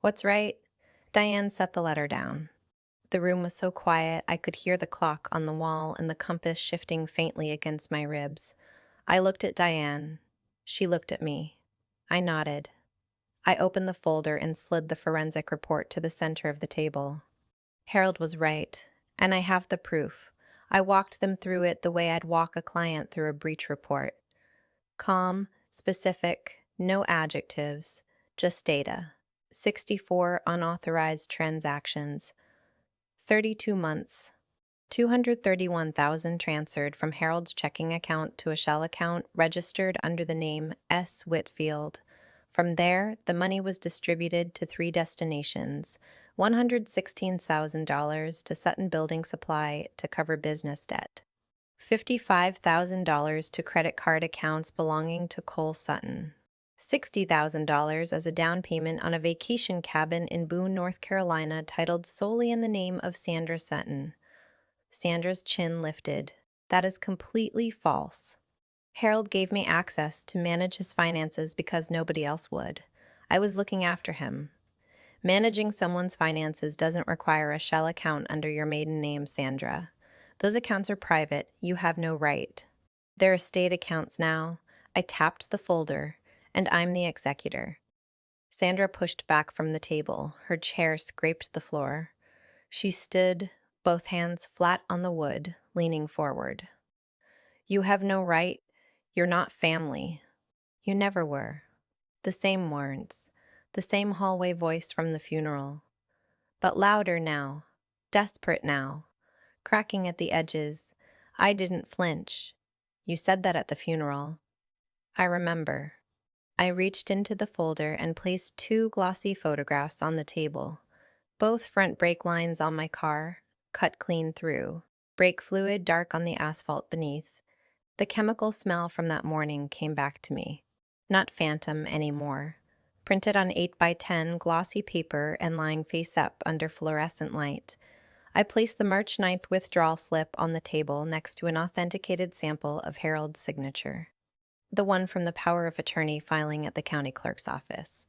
What's right? Diane set the letter down. The room was so quiet I could hear the clock on the wall and the compass shifting faintly against my ribs. I looked at Diane. She looked at me. I nodded. I opened the folder and slid the forensic report to the center of the table. Harold was right, and I have the proof. I walked them through it the way I'd walk a client through a breach report. Calm, specific, no adjectives, just data. 64 unauthorized transactions. 32 months. 231,000 transferred from Harold's checking account to a shell account registered under the name S. Whitfield. From there, the money was distributed to 3 destinations: $116,000 to Sutton Building Supply to cover business debt, $55,000 to credit card accounts belonging to Cole Sutton, $60,000 as a down payment on a vacation cabin in Boone, North Carolina titled solely in the name of Sandra Sutton. Sandra's chin lifted. That is completely false. Harold gave me access to manage his finances because nobody else would. I was looking after him. Managing someone's finances doesn't require a shell account under your maiden name, Sandra. Those accounts are private. You have no right. They're estate accounts now. I tapped the folder, and I'm the executor. Sandra pushed back from the table. Her chair scraped the floor. She stood, both hands flat on the wood, leaning forward. You have no right. You're not family. You never were. The same words. The same hallway voice from the funeral, but louder now, desperate now, cracking at the edges. I didn't flinch. You said that at the funeral. I remember. I reached into the folder and placed two glossy photographs on the table. Both front brake lines on my car, cut clean through. Brake fluid dark on the asphalt beneath. The chemical smell from that morning came back to me. Not phantom anymore. Printed on 8 by 10 glossy paper and lying face up under fluorescent light. I placed the March 9th withdrawal slip on the table next to an authenticated sample of Harold's signature. The one from the power of attorney filing at the county clerk's office.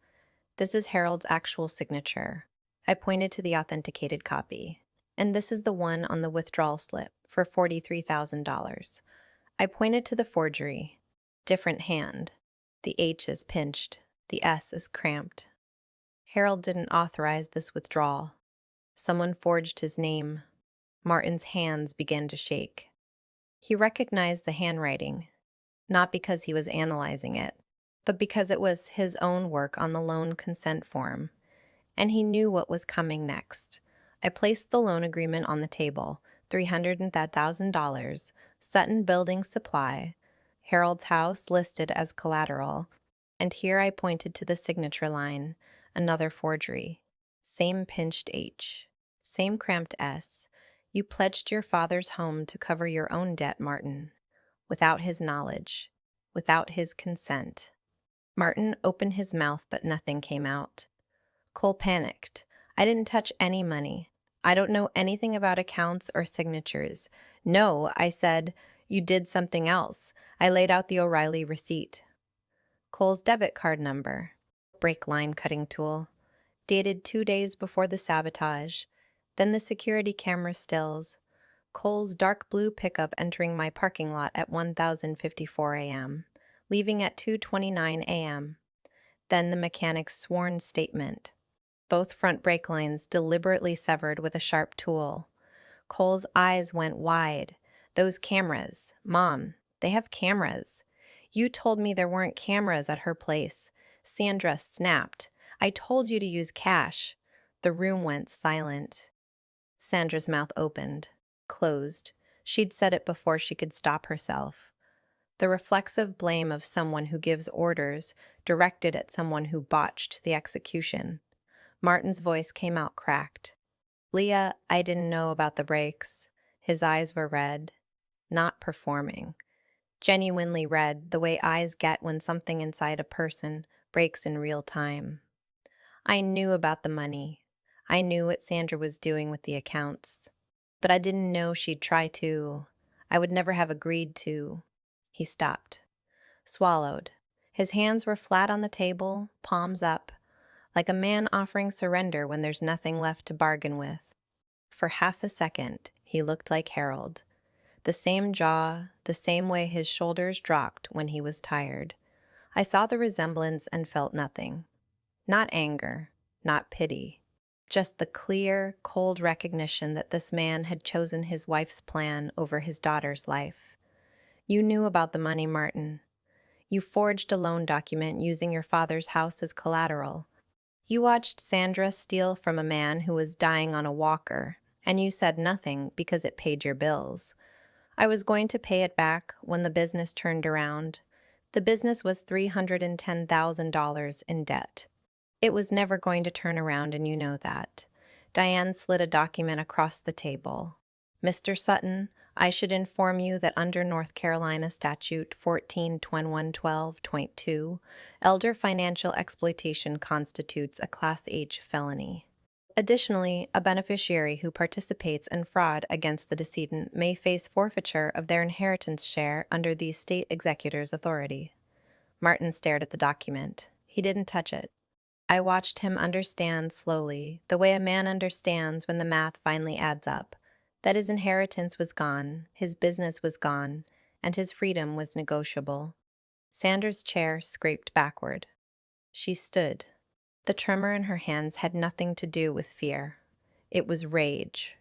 This is Harold's actual signature. I pointed to the authenticated copy. And this is the one on the withdrawal slip for $43,000. I pointed to the forgery. Different hand. The H is pinched. The S is cramped. Harold didn't authorize this withdrawal. Someone forged his name. Martin's hands began to shake. He recognized the handwriting, not because he was analyzing it, but because it was his own work on the loan consent form. And he knew what was coming next. I placed the loan agreement on the table, $300,000, Sutton Building Supply, Harold's house listed as collateral, and here I pointed to the signature line, another forgery. Same pinched H, same cramped S. You pledged your father's home to cover your own debt, Martin, without his knowledge, without his consent. Martin opened his mouth, but nothing came out. Cole panicked. I didn't touch any money. I don't know anything about accounts or signatures. No, I said, you did something else. I laid out the O'Reilly receipt. Cole's debit card number. Brake line cutting tool. Dated 2 days before the sabotage. Then the security camera stills. Cole's dark blue pickup entering my parking lot at 1054 a.m., leaving at 2:29 a.m. Then the mechanic's sworn statement. Both front brake lines deliberately severed with a sharp tool. Cole's eyes went wide. Those cameras. Mom, they have cameras. You told me there weren't cameras at her place. Sandra snapped. I told you to use cash. The room went silent. Sandra's mouth opened, closed. She'd said it before she could stop herself. The reflexive blame of someone who gives orders directed at someone who botched the execution. Martin's voice came out cracked. Leah, I didn't know about the brakes. His eyes were red. Not performing. Genuinely red, the way eyes get when something inside a person breaks in real time. I knew about the money. I knew what Sandra was doing with the accounts. But I didn't know she'd try to. I would never have agreed to. He stopped. Swallowed. His hands were flat on the table, palms up, like a man offering surrender when there's nothing left to bargain with. For half a second, he looked like Harold. The same jaw, the same way his shoulders dropped when he was tired. I saw the resemblance and felt nothing. Not anger, not pity. Just the clear, cold recognition that this man had chosen his wife's plan over his daughter's life. You knew about the money, Martin. You forged a loan document using your father's house as collateral. You watched Sandra steal from a man who was dying on a walker, and you said nothing because it paid your bills. I was going to pay it back when the business turned around. The business was $310,000 in debt. It was never going to turn around, and you know that. Diane slid a document across the table. Mr. Sutton, I should inform you that under North Carolina Statute 14-2112.2, elder financial exploitation constitutes a Class H felony. Additionally, a beneficiary who participates in fraud against the decedent may face forfeiture of their inheritance share under the state executor's authority. Martin stared at the document. He didn't touch it. I watched him understand slowly, the way a man understands when the math finally adds up, that his inheritance was gone, his business was gone, and his freedom was negotiable. Sandra's chair scraped backward. She stood. The tremor in her hands had nothing to do with fear. It was rage.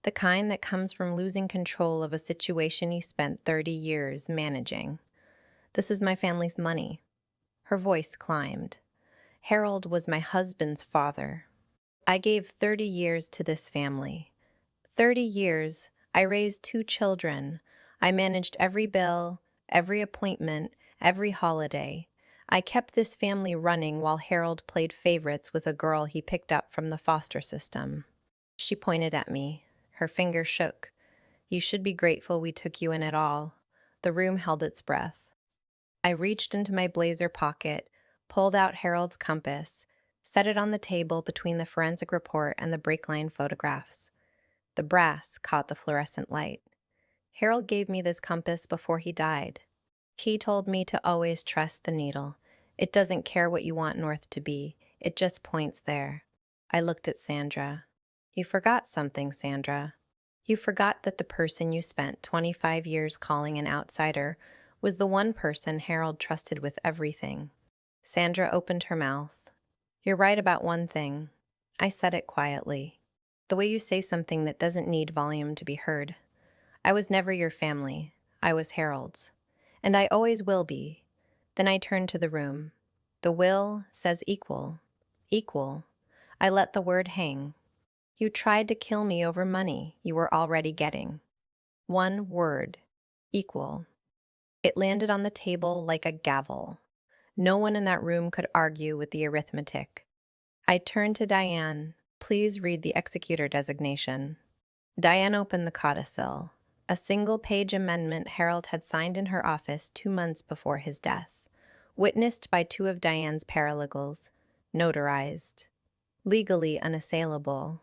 The kind that comes from losing control of a situation you spent 30 years managing. This is my family's money. Her voice climbed. Harold was my husband's father. I gave 30 years to this family. 30 years. I raised 2 children. I managed every bill, every appointment, every holiday. I kept this family running while Harold played favorites with a girl he picked up from the foster system. She pointed at me. Her finger shook. You should be grateful we took you in at all. The room held its breath. I reached into my blazer pocket, pulled out Harold's compass, set it on the table between the forensic report and the brake line photographs. The brass caught the fluorescent light. Harold gave me this compass before he died. He told me to always trust the needle. It doesn't care what you want north to be, it just points there. I looked at Sandra. You forgot something, Sandra. You forgot that the person you spent 25 years calling an outsider was the one person Harold trusted with everything. Sandra opened her mouth. You're right about one thing. I said it quietly. The way you say something that doesn't need volume to be heard. I was never your family. I was Harold's. And I always will be. Then I turned to the room. The will says equal. Equal. I let the word hang. You tried to kill me over money you were already getting. One word. Equal. It landed on the table like a gavel. No one in that room could argue with the arithmetic. I turned to Diane. Please read the executor designation. Diane opened the codicil. A single-page amendment Harold had signed in her office 2 months before his death. Witnessed by 2 of Diane's paralegals. Notarized. Legally unassailable.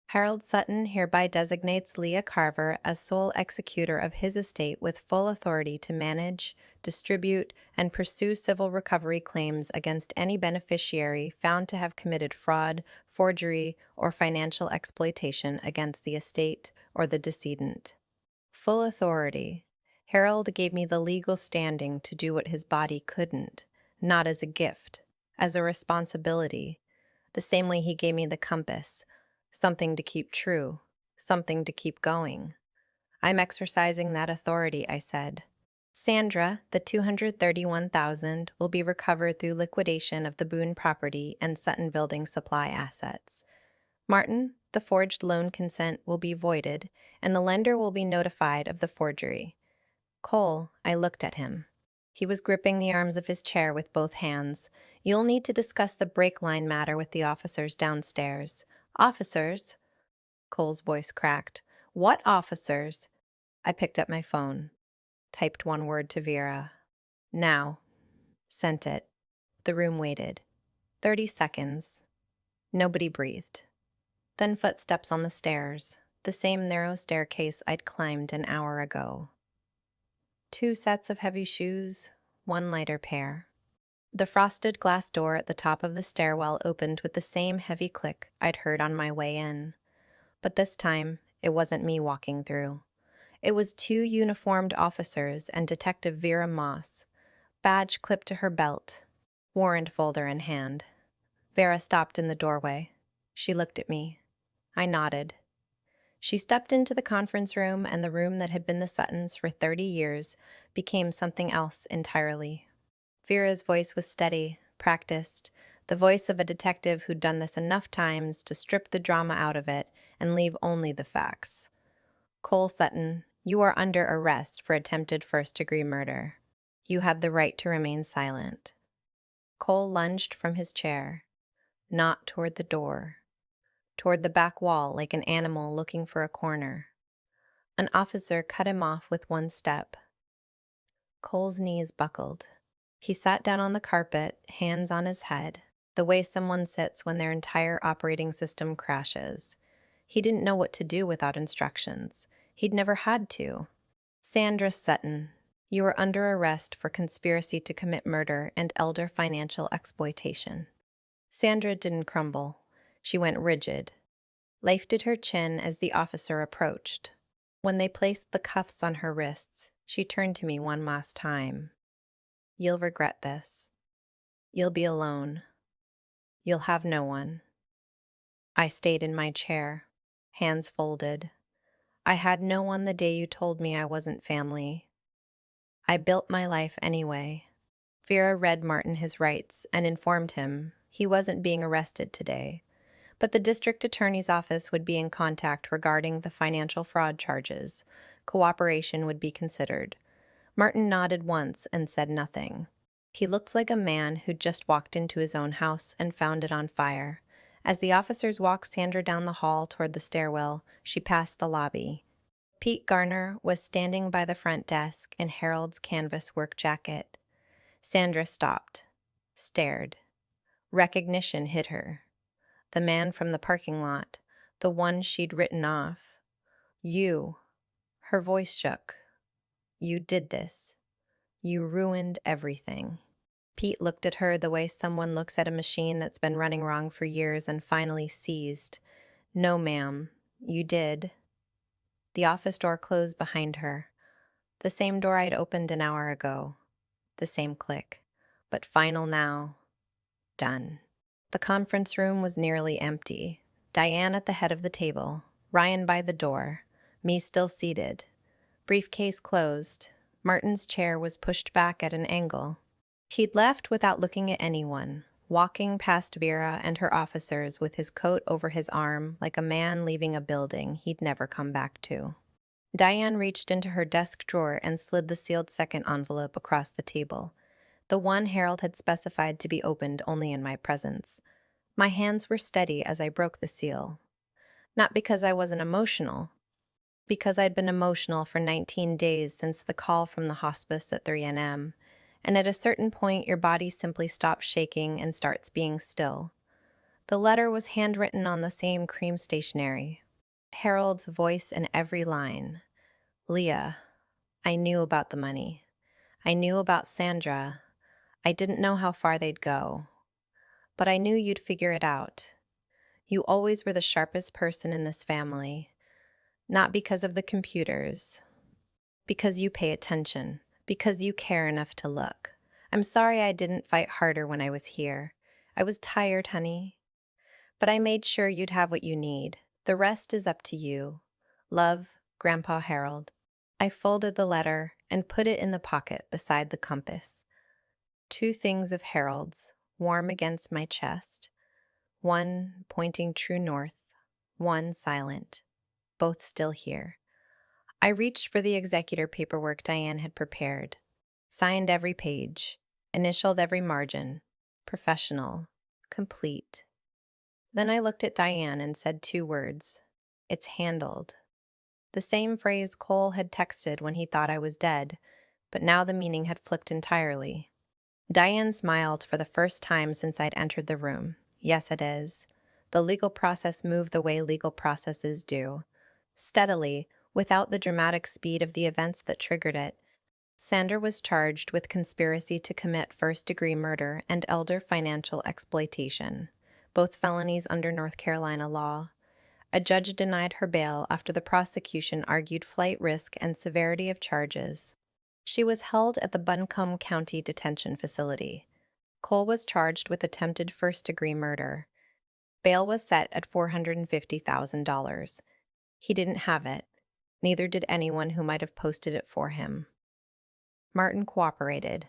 Harold Sutton hereby designates Leah Carver as sole executor of his estate with full authority to manage, distribute, and pursue civil recovery claims against any beneficiary found to have committed fraud, forgery, or financial exploitation against the estate or the decedent. Full authority. Harold gave me the legal standing to do what his body couldn't, not as a gift, as a responsibility, the same way he gave me the compass, something to keep true, something to keep going. I'm exercising that authority, I said. Sandra, the $231,000 will be recovered through liquidation of the Boone property and Sutton Building Supply assets. Martin, the forged loan consent will be voided, and the lender will be notified of the forgery. Cole, I looked at him. He was gripping the arms of his chair with both hands. You'll need to discuss the brake line matter with the officers downstairs. Officers? Cole's voice cracked. What officers? I picked up my phone. Typed one word to Vera. Now. Sent it. The room waited. 30 seconds. Nobody breathed. Then footsteps on the stairs, the same narrow staircase I'd climbed an hour ago. 2 sets of heavy shoes, 1 lighter pair. The frosted glass door at the top of the stairwell opened with the same heavy click I'd heard on my way in. But this time, it wasn't me walking through. It was 2 uniformed officers and Detective Vera Moss, badge clipped to her belt, warrant folder in hand. Vera stopped in the doorway. She looked at me. I nodded. She stepped into the conference room, and the room that had been the Suttons for 30 years became something else entirely. Vera's voice was steady, practiced, the voice of a detective who'd done this enough times to strip the drama out of it and leave only the facts. Cole Sutton, you are under arrest for attempted first-degree murder. You have the right to remain silent. Cole lunged from his chair, not toward the door, toward the back wall like an animal looking for a corner. An officer cut him off with one step. Cole's knees buckled. He sat down on the carpet, hands on his head, the way someone sits when their entire operating system crashes. He didn't know what to do without instructions. He'd never had to. Sandra Sutton, you are under arrest for conspiracy to commit murder and elder financial exploitation. Sandra didn't crumble. She went rigid, lifted her chin as the officer approached. When they placed the cuffs on her wrists, she turned to me one last time. You'll regret this. You'll be alone. You'll have no one. I stayed in my chair, hands folded. I had no one the day you told me I wasn't family. I built my life anyway. Vera read Martin his rights and informed him He wasn't being arrested today, but the district attorney's office would be in contact regarding the financial fraud charges. Cooperation would be considered. Martin nodded once and said nothing. He looked like a man who'd just walked into his own house and found it on fire. As the officers walked Sandra down the hall toward the stairwell, she passed the lobby. Pete Garner was standing by the front desk in Harold's canvas work jacket. Sandra stopped, stared. Recognition hit her. The man from the parking lot, the one she'd written off. You. Her voice shook. You did this. You ruined everything. Pete looked at her the way someone looks at a machine that's been running wrong for years and finally seized. No, ma'am. You did. The office door closed behind her. The same door I'd opened an hour ago. The same click. But final now. Done. The conference room was nearly empty. Diane at the head of the table, Ryan by the door, me still seated. Briefcase closed. Martin's chair was pushed back at an angle. He'd left without looking at anyone, walking past Vera and her officers with his coat over his arm like a man leaving a building he'd never come back to. Diane reached into her desk drawer and slid the sealed second envelope across the table, the one Harold had specified to be opened only in my presence. My hands were steady as I broke the seal. Not because I wasn't emotional, because I'd been emotional for 19 days since the call from the hospice at 3 a.m., and at a certain point your body simply stops shaking and starts being still. The letter was handwritten on the same cream stationery. Harold's voice in every line. Leah, I knew about the money. I knew about Sandra. I didn't know how far they'd go. But I knew you'd figure it out. You always were the sharpest person in this family. Not because of the computers. Because you pay attention. Because you care enough to look. I'm sorry I didn't fight harder when I was here. I was tired, honey. But I made sure you'd have what you need. The rest is up to you. Love, Grandpa Harold. I folded the letter and put it in the pocket beside the compass. Two things of Harold's, warm against my chest. One pointing true north, one silent. Both still here. I reached for the executor paperwork Diane had prepared. Signed every page. Initialed every margin. Professional. Complete. Then I looked at Diane and said two words. It's handled. The same phrase Cole had texted when he thought I was dead, but now the meaning had flipped entirely. Diane smiled for the first time since I'd entered the room. Yes, it is. The legal process moved the way legal processes do. Steadily, without the dramatic speed of the events that triggered it. Sandra was charged with conspiracy to commit first-degree murder and elder financial exploitation, both felonies under North Carolina law. A judge denied her bail after the prosecution argued flight risk and severity of charges. She was held at the Buncombe County Detention Facility. Cole was charged with attempted first-degree murder. Bail was set at $450,000. He didn't have it. Neither did anyone who might have posted it for him. Martin cooperated.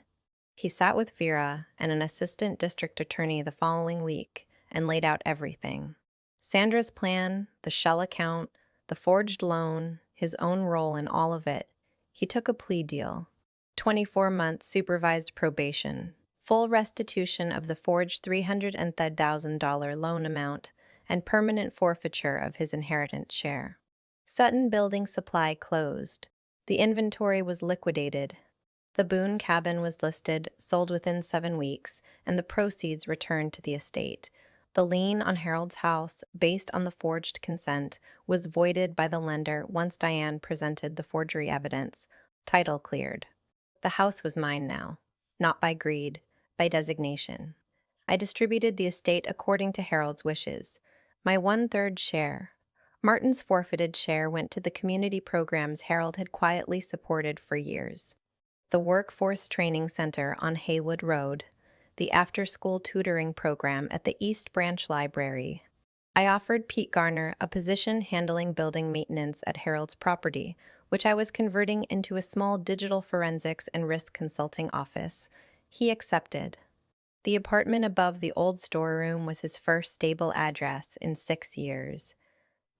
He sat with Vera and an assistant district attorney the following week and laid out everything. Sandra's plan, the shell account, the forged loan, his own role in all of it. He took a plea deal. 24 months supervised probation, full restitution of the forged $300,000 loan amount, and permanent forfeiture of his inheritance share. Sutton Building Supply closed. The inventory was liquidated. The Boone cabin was listed, sold within 7 weeks, and the proceeds returned to the estate. The lien on Harold's house, based on the forged consent, was voided by the lender once Diane presented the forgery evidence. Title cleared. The house was mine now, not by greed, by designation. I distributed the estate according to Harold's wishes. My 1/3 share. Martin's forfeited share went to the community programs Harold had quietly supported for years. The Workforce Training Center on Haywood Road, the after-school tutoring program at the East Branch Library. I offered Pete Garner a position handling building maintenance at Harold's property, which I was converting into a small digital forensics and risk consulting office. He accepted. The apartment above the old storeroom was his first stable address in 6 years.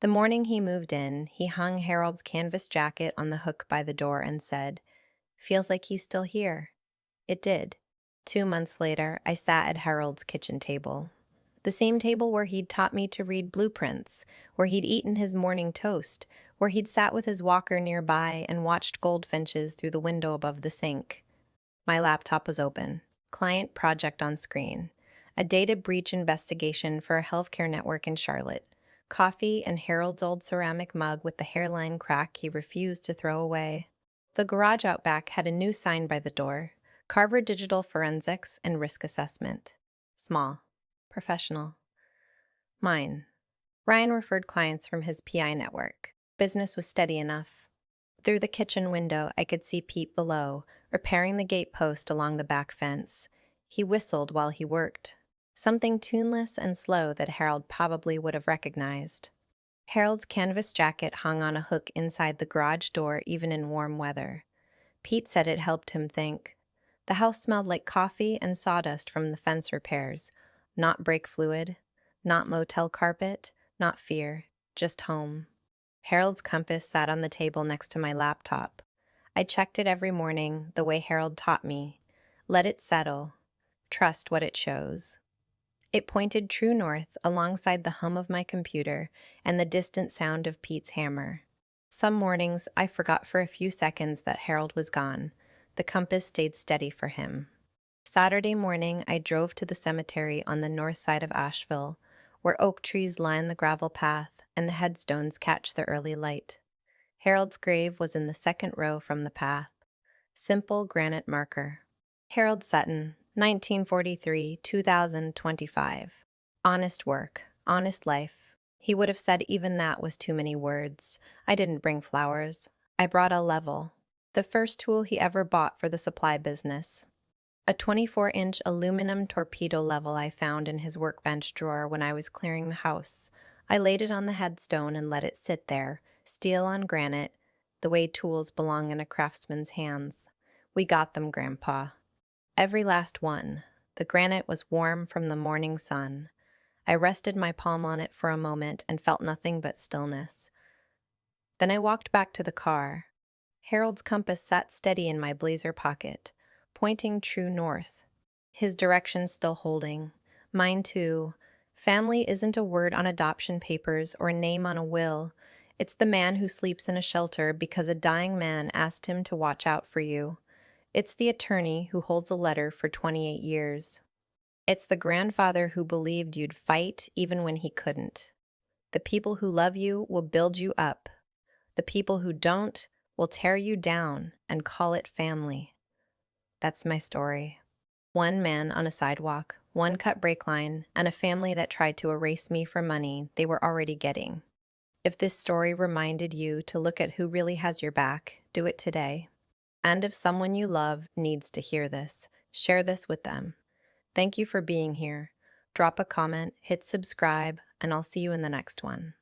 The morning he moved in, he hung Harold's canvas jacket on the hook by the door and said, "Feels like he's still here." It did. 2 months later, I sat at Harold's kitchen table. The same table where he'd taught me to read blueprints, where he'd eaten his morning toast, where he'd sat with his walker nearby and watched goldfinches through the window above the sink. My laptop was open. Client project on screen. A data breach investigation for a healthcare network in Charlotte. Coffee and Harold's old ceramic mug with the hairline crack he refused to throw away. The garage out back had a new sign by the door: Carver Digital Forensics and Risk Assessment. Small. Professional. Mine. Ryan referred clients from his PI network. Business was steady enough. Through the kitchen window, I could see Pete below, repairing the gate post along the back fence. He whistled while he worked, something tuneless and slow that Harold probably would have recognized. Harold's canvas jacket hung on a hook inside the garage door even in warm weather. Pete said it helped him think. The house smelled like coffee and sawdust from the fence repairs. Not brake fluid, not motel carpet, not fear, just home. Harold's compass sat on the table next to my laptop. I checked it every morning, the way Harold taught me. Let it settle. Trust what it shows. It pointed true north alongside the hum of my computer and the distant sound of Pete's hammer. Some mornings, I forgot for a few seconds that Harold was gone. The compass stayed steady for him. Saturday morning, I drove to the cemetery on the north side of Asheville, where oak trees line the gravel path and the headstones catch the early light. Harold's grave was in the second row from the path. Simple granite marker. Harold Sutton, 1943, 2025. Honest work, honest life. He would have said even that was too many words. I didn't bring flowers. I brought a level. The first tool he ever bought for the supply business. A 24-inch aluminum torpedo level I found in his workbench drawer when I was clearing the house. I laid it on the headstone and let it sit there, steel on granite, the way tools belong in a craftsman's hands. We got them, Grandpa. Every last one. The granite was warm from the morning sun. I rested my palm on it for a moment and felt nothing but stillness. Then I walked back to the car. Harold's compass sat steady in my blazer pocket, pointing true north. His direction still holding. Mine too. Family isn't a word on adoption papers or a name on a will. It's the man who sleeps in a shelter because a dying man asked him to watch out for you. It's the attorney who holds a letter for 28 years. It's the grandfather who believed you'd fight even when he couldn't. The people who love you will build you up. The people who don't will tear you down and call it family. That's my story. One man on a sidewalk, one cut brake line, and a family that tried to erase me for money they were already getting. If this story reminded you to look at who really has your back, do it today. And if someone you love needs to hear this, share this with them. Thank you for being here. Drop a comment, hit subscribe, and I'll see you in the next one.